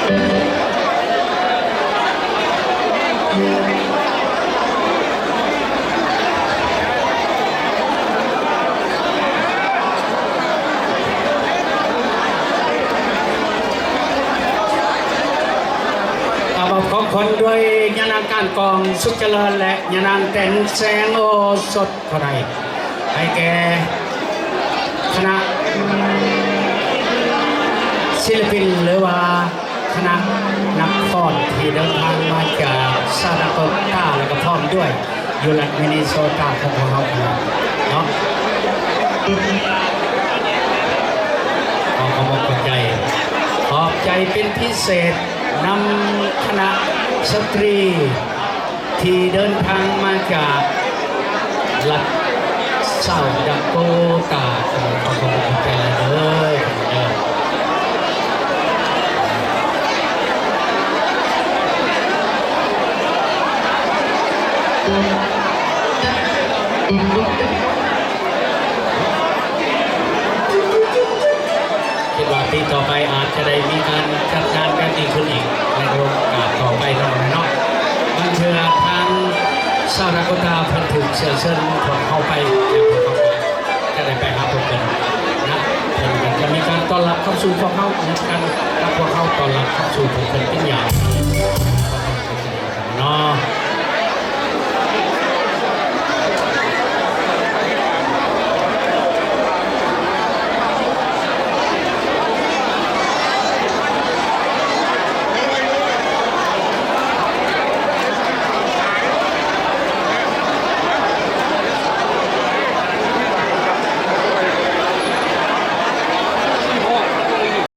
ขอบคุณด้วยยานางการกองสุขเจริญและยานางแต่งแสงโอสดเท่าไรให้แก่คณะศิลปินหรือว่าคณะนักฟ้อนที่เดินทางมาจากซาดาโกตาและก็พร้อมด้วยอยู่รัฐมินนิโซตาของเราเนาะขอขอบใจเป็นพิเศษนำคณะสตรีที่เดินทางมาจากรัฐซาดาโกตาขอขอบใจเลยคิดว่าปีต่อไปอาจจะได้มีการจัดงานกันดีขึ้นอีกในโอกาสต่อไปเนาะมันเชื่อทางซาดาโกตาเพิ่นถูกเชื่อเชิญของเข้าไปจะได้ไปหาพวกกันนะจะมีการต้อนรับเข้าสู่พวกเขาการรับพวกเขาต้อนรับเข้าสู่พวกกันเป็นอย่างเนาะ